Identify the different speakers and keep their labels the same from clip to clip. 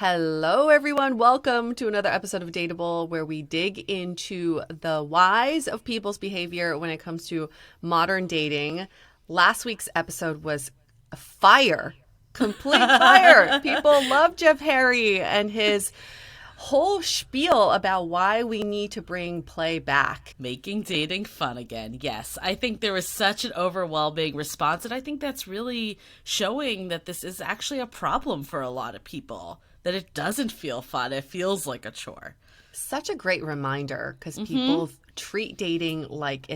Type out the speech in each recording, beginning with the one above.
Speaker 1: Hello, everyone. Welcome to another episode of Dateable, where we dig into the whys of people's behavior when it comes to modern dating. Last week's episode was fire, complete fire. People love Jeff Harry and his whole spiel about why we need to bring play back.
Speaker 2: Making dating fun again. Yes, I think there was such an overwhelming response, and I think that's really showing that this is actually a problem for a lot of people, that it doesn't feel fun. It feels like a chore.
Speaker 1: Such a great reminder, because people treat dating like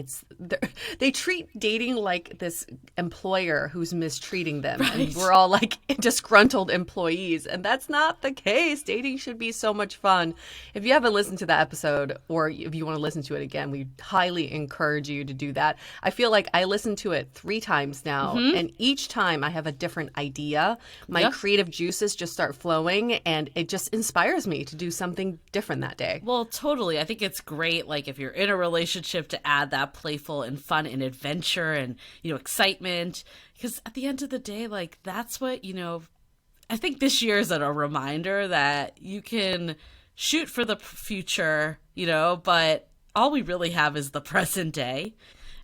Speaker 1: they treat dating like this employer who's mistreating them.
Speaker 2: Right.
Speaker 1: And we're all like disgruntled employees. And that's not the case. Dating should be so much fun. If you haven't listened to that episode, or if you want to listen to it again, we highly encourage you to do that. I feel like I listened to it 3 times now. And each time I have a different idea. My creative juices just start flowing, and it just inspires me to do something different that day.
Speaker 2: Well, totally. I think it's great, like, if you're in a relationship, to add that playful and fun and adventure and, excitement. Because at the end of the day, like, that's what, I think this year is a reminder that you can shoot for the future, but all we really have is the present day.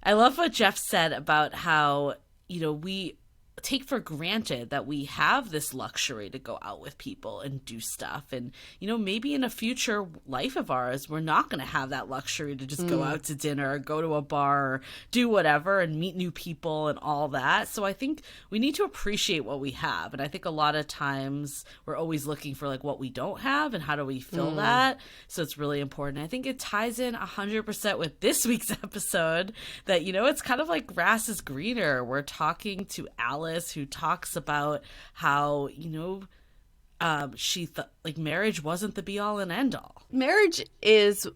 Speaker 2: I love what Jeff said about how, we take for granted that we have this luxury to go out with people and do stuff. And, maybe in a future life of ours, we're not going to have that luxury to just go out to dinner or go to a bar or do whatever and meet new people and all that. So I think we need to appreciate what we have. And I think a lot of times we're always looking for like what we don't have and how do we fill that. So it's really important. I think it ties in 100% with this week's episode that, it's kind of like grass is greener. We're talking to Alice, who talks about how, she thought like marriage wasn't the be all and end all.
Speaker 1: Marriage is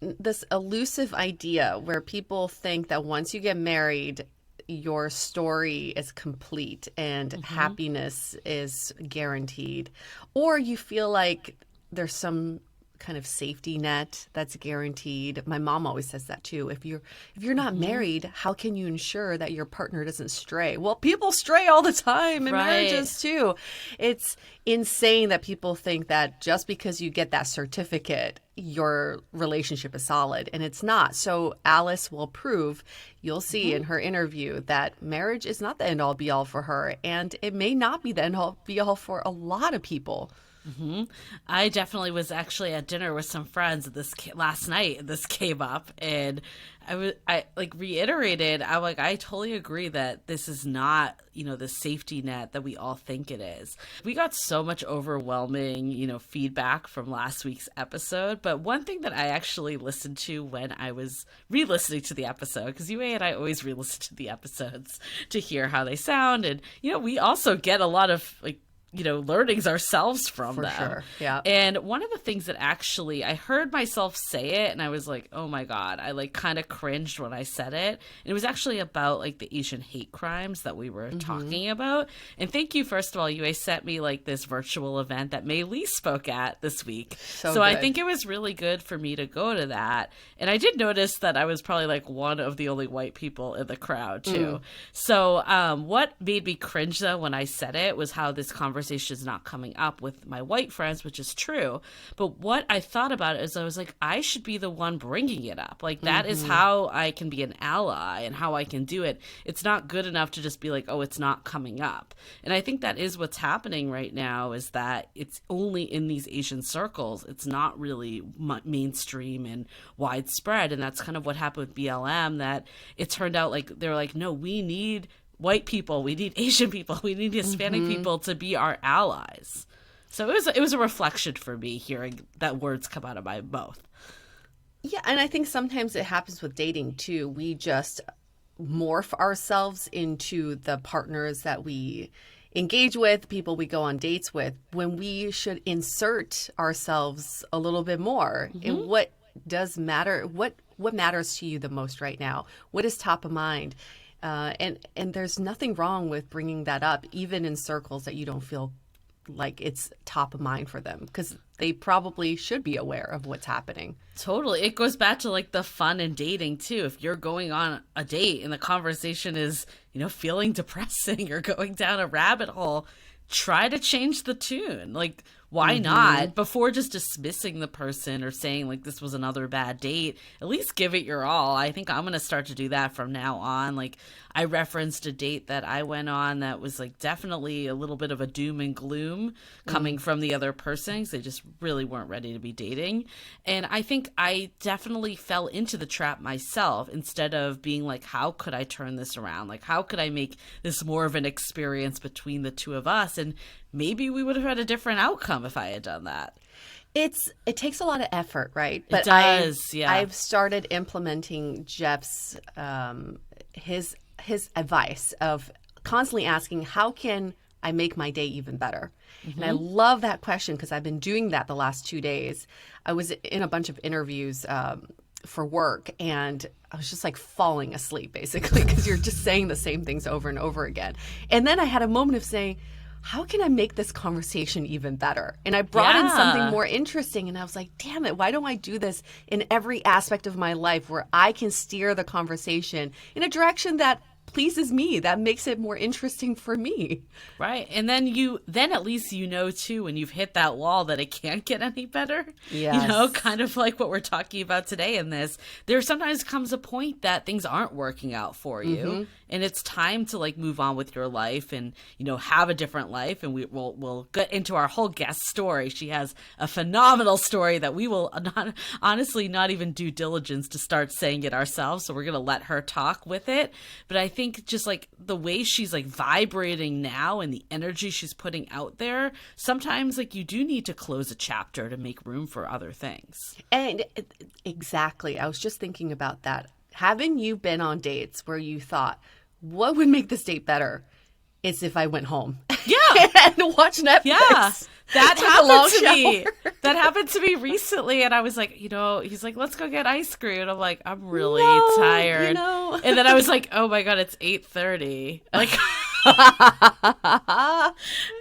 Speaker 1: this elusive idea where people think that once you get married, your story is complete and happiness is guaranteed. Or you feel like there's some kind of safety net that's guaranteed. My mom always says that too. If you're not married, how can you ensure that your partner doesn't stray? Well, people stray all the time in marriages too. It's insane that people think that just because you get that certificate, your relationship is solid, and it's not. So Alice will prove, you'll see in her interview, that marriage is not the end all be all for her, and it may not be the end all be all for a lot of people.
Speaker 2: I definitely was actually at dinner with some friends last night. This came up, and I reiterated. I totally agree that this is not, the safety net that we all think it is. We got so much overwhelming, feedback from last week's episode. But one thing that I actually listened to when I was re-listening to the episode, because Yue and I always re-listen to the episodes to hear how they sound, and we also get a lot of learnings ourselves from them.
Speaker 1: For sure, yeah.
Speaker 2: And one of the things that actually, I heard myself say it, and I was like, oh my God, I kind of cringed when I said it. And it was actually about the Asian hate crimes that we were talking about. And thank you, first of all, you sent me this virtual event that Mei Lee spoke at this week. So I think it was really good for me to go to that. And I did notice that I was probably one of the only white people in the crowd too. So what made me cringe though when I said it was how this conversation is not coming up with my white friends, which is true. But what I thought about it is I was like, I should be the one bringing it up. That is how I can be an ally and how I can do it. It's not good enough to just be like, oh, it's not coming up. And I think that is what's happening right now, is that it's only in these Asian circles. It's not really mainstream and widespread. And that's kind of what happened with BLM, that it turned out they're like, no, we need white people, we need Asian people, we need Hispanic people to be our allies. So it was a reflection for me hearing that words come out of my mouth.
Speaker 1: Yeah, and I think sometimes it happens with dating too. We just morph ourselves into the partners that we engage with, people we go on dates with, when we should insert ourselves a little bit more in what does matter, what matters to you the most right now, what is top of mind. And there's nothing wrong with bringing that up, even in circles that you don't feel like it's top of mind for them, because they probably should be aware of what's happening.
Speaker 2: Totally. It goes back to the fun in dating too. If you're going on a date and the conversation is, feeling depressing or going down a rabbit hole, try to change the tune. why not, before just dismissing the person or saying like this was another bad date, at least give it your all. I think I'm going to start to do that from now on. Like, I referenced a date that I went on that was like definitely a little bit of a doom and gloom coming from the other person, because they just really weren't ready to be dating. And I think I definitely fell into the trap myself, instead of being like, how could I turn this around? Like, how could I make this more of an experience between the two of us? And maybe we would have had a different outcome if I had done that.
Speaker 1: It takes a lot of effort, right? But
Speaker 2: it does,
Speaker 1: I've started implementing Jeff's his advice of constantly asking, how can I make my day even better? And I love that question, because I've been doing that the last 2 days. I was in a bunch of interviews for work, and I was just like falling asleep, basically, because you're just saying the same things over and over again. And then I had a moment of saying, how can I make this conversation even better? And I brought in something more interesting, and I was like, damn it, why don't I do this in every aspect of my life, where I can steer the conversation in a direction that pleases me, that makes it more interesting for me.
Speaker 2: Right. And then at least you know too, when you've hit that wall, that it can't get any better.
Speaker 1: Yes.
Speaker 2: You know, kind of like what we're talking about today in this. There sometimes comes a point that things aren't working out for you, and it's time to like move on with your life and, you know, have a different life. And we'll get into our whole guest story. She has a phenomenal story that we will honestly not even do diligence to start saying it ourselves. So we're going to let her talk with it. But I think just like the way she's like vibrating now and the energy she's putting out there, sometimes like you do need to close a chapter to make room for other things.
Speaker 1: And exactly. I was just thinking about that. Haven't you been on dates where you thought, what would make this date better? It's if I went home.
Speaker 2: Yeah.
Speaker 1: And watched Netflix.
Speaker 2: Yeah. That happened to me.
Speaker 1: Shower.
Speaker 2: That happened to me recently. And I was like, you know, he's like, let's go get ice cream. And I'm like, I'm really tired.
Speaker 1: You know.
Speaker 2: And then I was like, oh my God, it's 8:30. Like,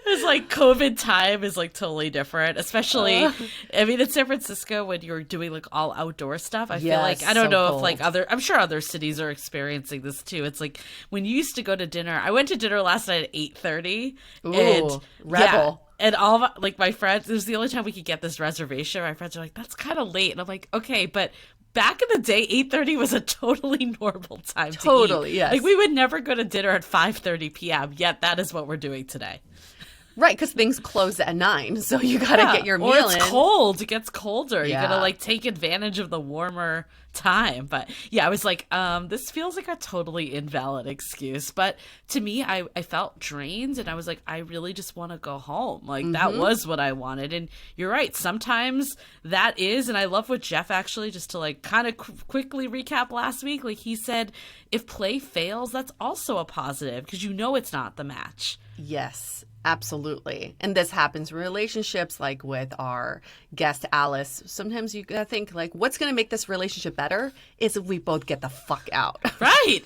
Speaker 2: it's like COVID time is like totally different, especially, I mean, in San Francisco, when you're doing like all outdoor stuff, I feel like, I don't know if like I'm sure other cities are experiencing this too. It's like when you used to go to dinner, I went to dinner last night at 8:30.
Speaker 1: Ooh, rebel.
Speaker 2: Yeah, and all of, like my friends, it was the only time we could get this reservation. My friends are like, that's kind of late. And I'm like, okay, but back in the day, 8:30 was a totally normal time to eat.
Speaker 1: Yes.
Speaker 2: Like we would never go to dinner at 5:30 p.m., yet that is what we're doing today.
Speaker 1: Right, because things close at 9, so you got to get your meal in.
Speaker 2: Or it's cold. It gets colder.
Speaker 1: Yeah.
Speaker 2: You got to like take advantage of the warmer time. But yeah, I was like, this feels like a totally invalid excuse. But to me, I felt drained, and I was like, I really just want to go home. Like that was what I wanted. And you're right. Sometimes that is, and I love what Jeff actually, just to like kind of quickly recap last week, like he said, if play fails, that's also a positive, because you know it's not the match.
Speaker 1: Yes, absolutely. And this happens in relationships, like with our guest Alice. Sometimes you gotta think, like, what's going to make this relationship better is if we both get the fuck out.
Speaker 2: Right.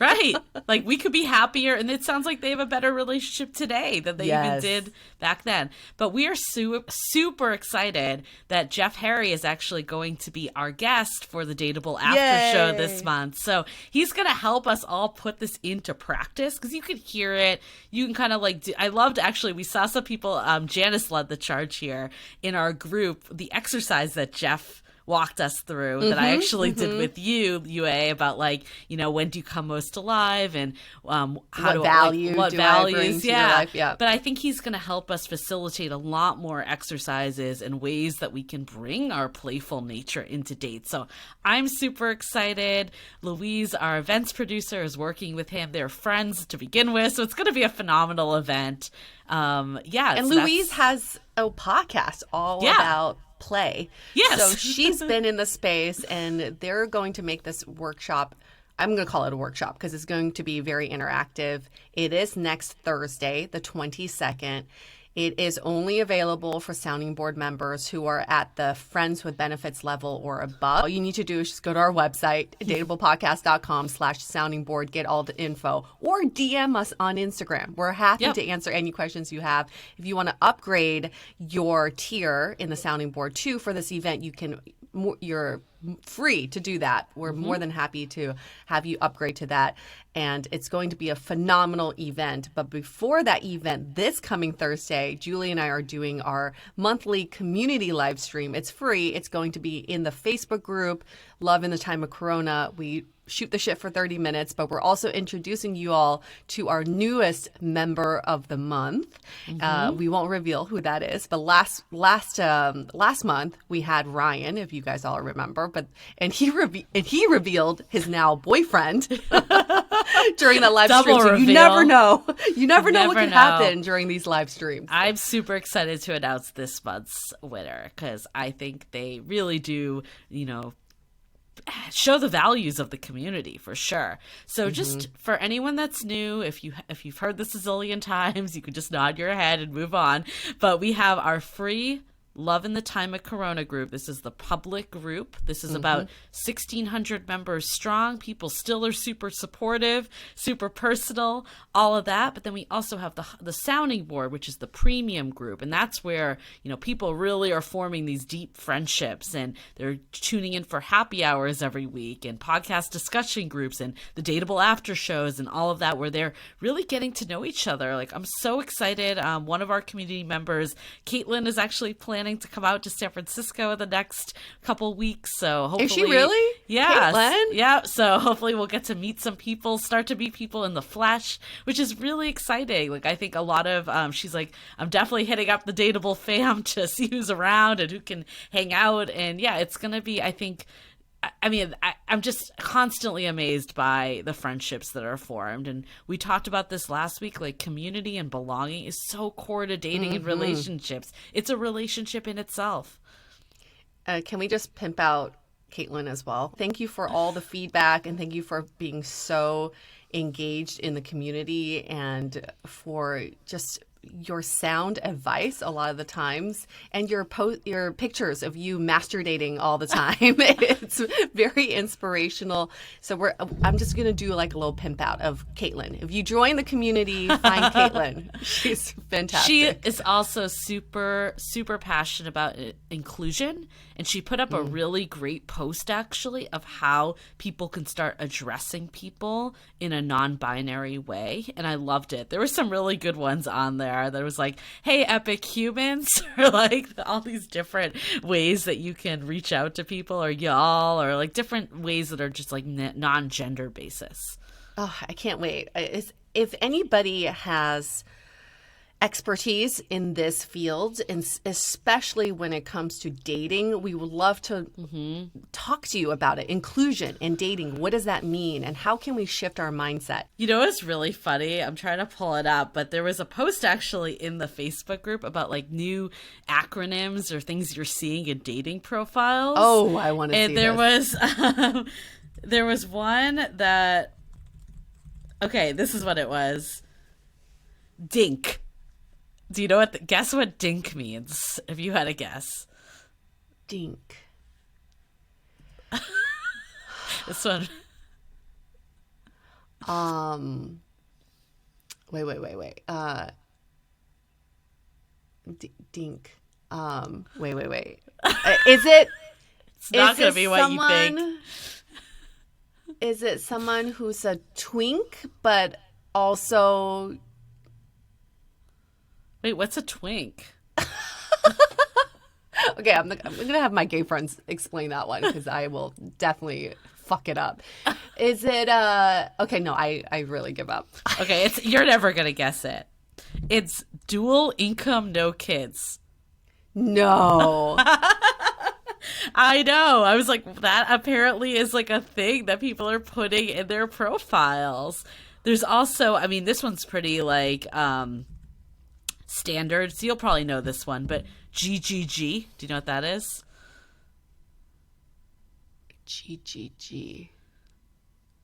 Speaker 2: Right. Like we could be happier, and it sounds like they have a better relationship today than they even did back then. But we are super excited that Jeff Harry is actually going to be our guest for the Dateable after show this month. So he's going to help us all put this into practice, because you could hear it. You can kind of like I loved, actually, we saw some people, Janice led the charge here in our group, the exercise that Jeff walked us through that I actually did with you, Yue, about like, you know, when do you come most alive, and what values,
Speaker 1: to your life? Yeah.
Speaker 2: But I think he's going to help us facilitate a lot more exercises and ways that we can bring our playful nature into dates. So I'm super excited. Louise, our events producer, is working with him. They're friends to begin with, so it's going to be a phenomenal event. And
Speaker 1: so Louise has a podcast all about play.
Speaker 2: Yes.
Speaker 1: So she's been in the space, and they're going to make this workshop. I'm going to call it a workshop because it's going to be very interactive. It is next Thursday, the 22nd. It is only available for Sounding Board members who are at the Friends with Benefits level or above. All you need to do is just go to our website, dateablepodcast.com/sounding board, get all the info, or DM us on Instagram. We're happy to answer any questions you have. If you want to upgrade your tier in the Sounding Board too for this event, you can. Your free to do that. We're more than happy to have you upgrade to that. And it's going to be a phenomenal event. But before that event, this coming Thursday, Julie and I are doing our monthly community live stream. It's free. It's going to be in the Facebook group, Love in the Time of Corona. We shoot the shit for 30 minutes, but we're also introducing you all to our newest member of the month. We won't reveal who that is, but last month we had Ryan, if you guys all remember, and he revealed his now boyfriend during that live stream. So you never know. You never know what can happen during these live streams.
Speaker 2: I'm super excited to announce this month's winner because I think they really do, show the values of the community for sure. So just for anyone that's new, if you've heard this a zillion times, you could just nod your head and move on. But we have our free Love in the Time of Corona group. This is the public group. This is about 1,600 members strong. People still are super supportive, super personal, all of that. But then we also have the sounding board, which is the premium group. And that's where, people really are forming these deep friendships, and they're tuning in for happy hours every week and podcast discussion groups and the Dateable after shows and all of that, where they're really getting to know each other. Like, I'm so excited. One of our community members, Caitlin, is actually planning to come out to San Francisco in the next couple weeks. So hopefully,
Speaker 1: is she really?
Speaker 2: Yeah.
Speaker 1: Caitlin?
Speaker 2: Yeah. So hopefully we'll get to meet some people, start to meet people in the flesh, which is really exciting. Like, I think a lot of, she's like, I'm definitely hitting up the Dateable fam to see who's around and who can hang out. And yeah, it's going to be, I'm just constantly amazed by the friendships that are formed. And we talked about this last week, like, community and belonging is so core to dating and relationships. It's a relationship in itself.
Speaker 1: Can we just pimp out Caitlin as well? Thank you for all the feedback, and thank you for being so engaged in the community and for just your sound advice a lot of the times, and your pictures of you masturbating all the time. It's very inspirational. So I'm just gonna do like a little pimp out of Caitlin. If you join the community, find Caitlin. She's fantastic.
Speaker 2: She is also super, super passionate about inclusion, and she put up a really great post actually of how people can start addressing people in a non-binary way, and I loved it. There were some really good ones on there. There was like, hey, epic humans, or like all these different ways that you can reach out to people, or y'all, or like different ways that are just like non-gender basis.
Speaker 1: Oh, I can't wait. If anybody has expertise in this field, and especially when it comes to dating, we would love to talk to you about it. Inclusion in dating. What does that mean? And how can we shift our mindset?
Speaker 2: You know what's really funny? I'm trying to pull it up, but there was a post actually in the Facebook group about like new acronyms or things you're seeing in dating profiles.
Speaker 1: Oh, I want to see
Speaker 2: this. And there was one that, okay, this is what it was. Dink. Do you know guess what dink means? If you had a guess.
Speaker 1: Dink.
Speaker 2: This one.
Speaker 1: Wait. Dink. Wait. Is it?
Speaker 2: It's not going to be what you think.
Speaker 1: Is it someone who's a twink, but also?
Speaker 2: Wait, what's a twink?
Speaker 1: Okay, I'm gonna have my gay friends explain that one because I will definitely fuck it up. Is it okay, no, I really give up.
Speaker 2: Okay, you're never gonna guess it. It's dual income, no kids.
Speaker 1: No.
Speaker 2: I know. I was like, that apparently is like a thing that people are putting in their profiles. There's also, this one's pretty like standard, so you'll probably know this one, but GGG, do you know what that is?
Speaker 1: GGG.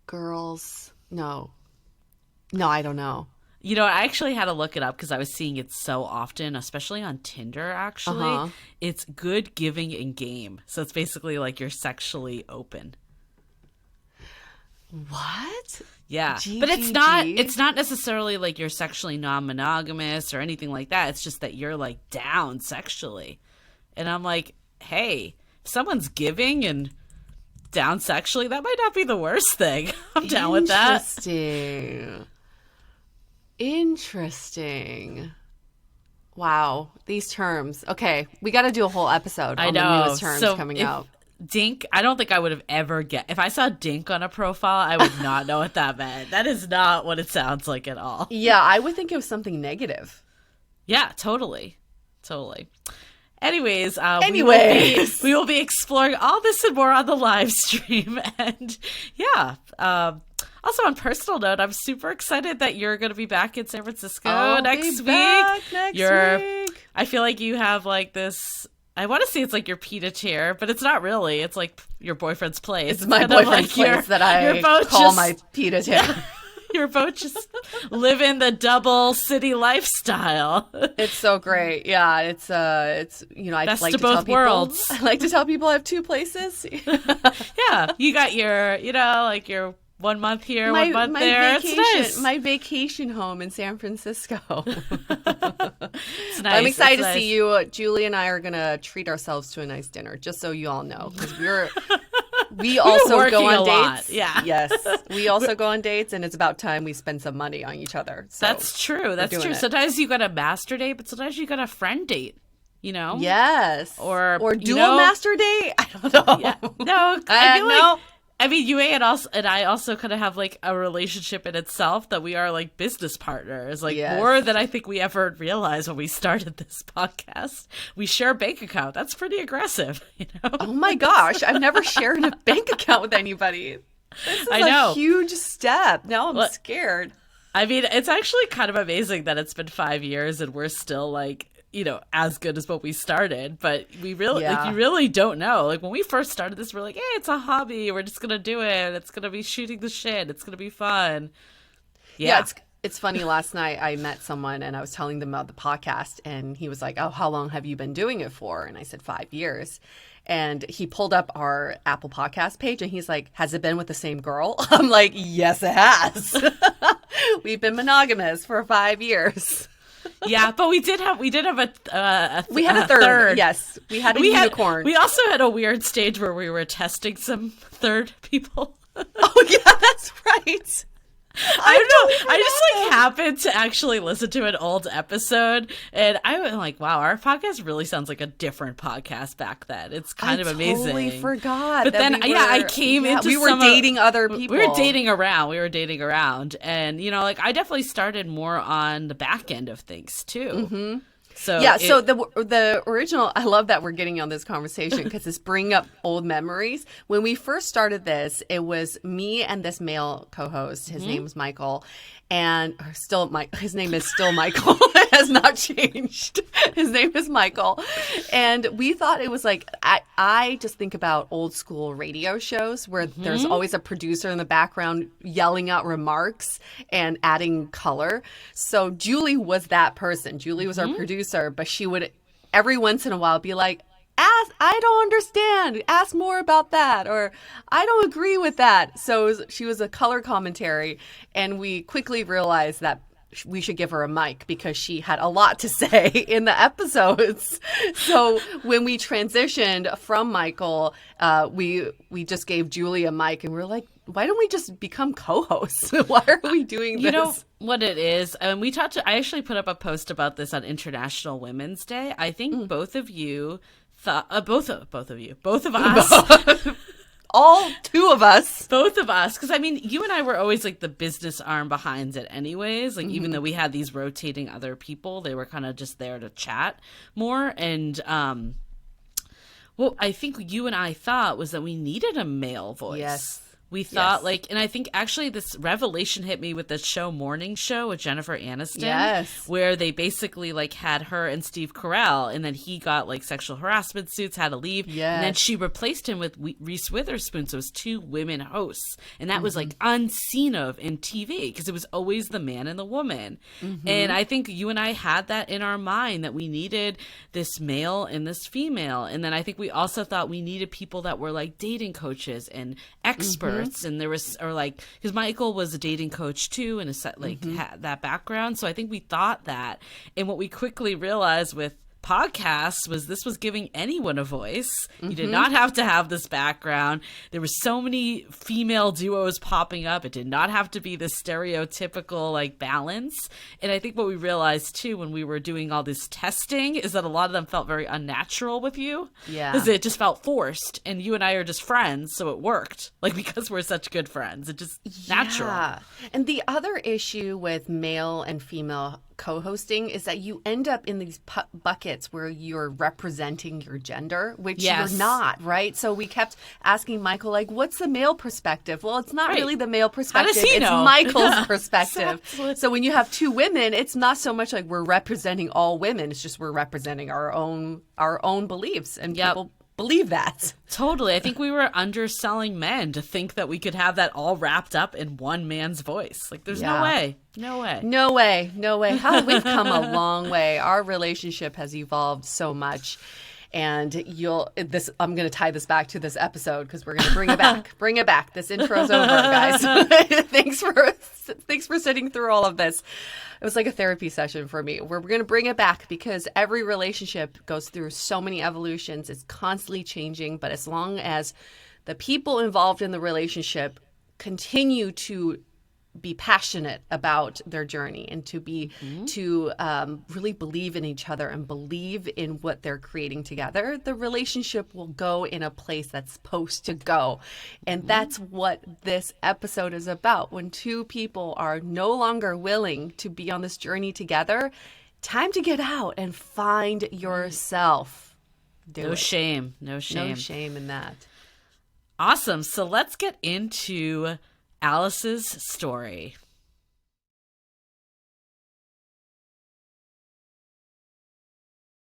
Speaker 1: Girls. No, I don't know.
Speaker 2: You know, I actually had to look it up because I was seeing it so often, especially on Tinder, actually. It's good, giving, and game. So it's basically like you're sexually open.
Speaker 1: What?
Speaker 2: Yeah.
Speaker 1: GGG?
Speaker 2: But it's not necessarily like you're sexually non-monogamous or anything like that. It's just that you're like down sexually. And I'm like, hey, if someone's giving and down sexually, that might not be the worst thing. I'm down with that.
Speaker 1: Interesting. Wow, these terms. Okay, we got to do a whole episode on the newest terms coming out.
Speaker 2: Dink, I don't think I would have ever if I saw dink on a profile, I would not know what that meant. That is not what it sounds like at all.
Speaker 1: Yeah, I would think it was something negative.
Speaker 2: Yeah, totally. Anyways, we will be exploring all this and more on the live stream. And yeah, also on personal note, I'm super excited that you're going to be back in San Francisco next week. I feel like you have like this, I want to say it's like your pied-a-terre, but it's not really. It's like your boyfriend's place.
Speaker 1: It's my boyfriend's place that I call my pied-a-terre.
Speaker 2: You're both just living the double city lifestyle.
Speaker 1: It's so great. Yeah, it's I
Speaker 2: best
Speaker 1: like
Speaker 2: of
Speaker 1: to
Speaker 2: both
Speaker 1: tell
Speaker 2: worlds.
Speaker 1: I like to tell people I have two places.
Speaker 2: Yeah, you got your, like your 1 month here, 1 month there.
Speaker 1: Vacation,
Speaker 2: it's nice.
Speaker 1: My vacation home in San Francisco.
Speaker 2: It's nice.
Speaker 1: I'm excited to see you. Julie and I are gonna treat ourselves to a nice dinner, just so you all know, because we also go on dates.
Speaker 2: Yeah.
Speaker 1: Yes. We also go on dates, and it's about time we spend some money on each other. So
Speaker 2: that's true. That's true. Sometimes you got a master date, but sometimes you got a friend date.
Speaker 1: Yes.
Speaker 2: Or
Speaker 1: dual master date. I don't know.
Speaker 2: Yeah. No, I feel like. I mean, Yue and I also kind of have like a relationship in itself that we are like business partners, like more than I think we ever realized when we started this podcast. We share a bank account. That's pretty aggressive,
Speaker 1: Oh my gosh, I've never shared a bank account with anybody. This is a huge step. Now I'm scared.
Speaker 2: I mean, it's actually kind of amazing that it's been 5 years and we're still like, as good as what we started, but we really, you really don't know. Like when we first started this, we're like, hey, it's a hobby. We're just going to do it. It's going to be shooting the shit. It's going to be fun. Yeah.
Speaker 1: It's funny. Last night I met someone and I was telling them about the podcast and he was like, oh, how long have you been doing it for? And I said 5 years. And he pulled up our Apple Podcast page and he's like, has it been with the same girl? I'm like, yes, it has. We've been monogamous for 5 years.
Speaker 2: Yeah, but we did have
Speaker 1: we had a third. Yes, we had a unicorn.
Speaker 2: We also had a weird stage where we were testing some third people.
Speaker 1: Oh yeah, that's right.
Speaker 2: I don't know. I just happened to actually listen to an old episode, and I was like, "Wow, our podcast really sounds like a different podcast back then." It's kind of amazing. I
Speaker 1: totally forgot.
Speaker 2: But then, I came into
Speaker 1: we were dating other people.
Speaker 2: We were dating around, and I definitely started more on the back end of things too.
Speaker 1: Mm-hmm. So the original, I love that we're getting on this conversation because it's bringing up old memories. When we first started this, it was me and this male co-host. His name was Michael, and his name is still Michael. It has not changed. His name is Michael, and we thought it was like I just think about old school radio shows where there's always a producer in the background yelling out remarks and adding color. So Julie was that person. Julie was our producer, but she would every once in a while be like, I don't understand. Ask more about that. Or I don't agree with that. So she was a color commentary. And we quickly realized that we should give her a mic because she had a lot to say in the episodes. So when we transitioned from Michael, we just gave Julie a mic and we're like, why don't we just become co-hosts? Why are we doing this?
Speaker 2: You know what it is? I actually put up a post about this on International Women's Day. I think both of you thought, both of us.
Speaker 1: All two of us.
Speaker 2: Both of us. Because, I mean, you and I were always, like, the business arm behind it anyways. Like, even though we had these rotating other people, they were kind of just there to chat more. And what I think you and I thought was that we needed a male voice.
Speaker 1: Yes.
Speaker 2: We thought, and I think actually this revelation hit me with the show Morning Show with Jennifer Aniston.
Speaker 1: Yes.
Speaker 2: Where they basically, had her and Steve Carell, and then he got, sexual harassment suits, had to leave.
Speaker 1: Yes.
Speaker 2: And then she replaced him with Reese Witherspoon, so it was 2 women hosts. And that was, unseen of in TV, because it was always the man and the woman. And I think you and I had that in our mind, that we needed this male and this female. And then I think we also thought we needed people that were, dating coaches and experts. And there was, because Michael was a dating coach too, and had that background. So I think we thought that. And what we quickly realized with podcast was this was giving anyone a voice. You did not have to have this background. There were so many female duos popping up. It did not have to be this stereotypical like balance. And I think what we realized too when we were doing all this testing is that a lot of them felt very unnatural with you.
Speaker 1: Yeah.
Speaker 2: Because it just felt forced. And you and I are just friends, so it worked. Like because we're such good friends. It just natural.
Speaker 1: Yeah. And the other issue with male and female co-hosting is that you end up in these buckets where you're representing your gender, which
Speaker 2: Yes.
Speaker 1: you're not, right? So we kept asking Michael, like, what's the male perspective? Well, it's not
Speaker 2: Right.
Speaker 1: really the male perspective.
Speaker 2: he
Speaker 1: it's
Speaker 2: know?
Speaker 1: Michael's perspective.
Speaker 2: Exactly.
Speaker 1: So when you have two women, it's not so much like we're representing all women. It's just we're representing our own beliefs, and
Speaker 2: Yep.
Speaker 1: people believe that.
Speaker 2: Totally. I think we were underselling men to think that we could have that all wrapped up in one man's voice. Like, there's
Speaker 1: Yeah.
Speaker 2: no way. No way.
Speaker 1: No way. No way. We've come a long way. Our relationship has evolved so much. And I'm going to tie this back to this episode because we're going to bring it back. Bring it back. This intro's over, guys. Thanks for sitting through all of this. It was like a therapy session for me. We're going to bring it back because every relationship goes through so many evolutions. It's constantly changing. But as long as the people involved in the relationship continue to be passionate about their journey and to really believe in each other and believe in what they're creating together, the relationship will go in a place that's supposed to go. And that's what this episode is about. When two people are no longer willing to be on this journey together, time to get out and find yourself.
Speaker 2: No shame. No shame.
Speaker 1: No shame in that.
Speaker 2: Awesome. So let's get into Alice's story.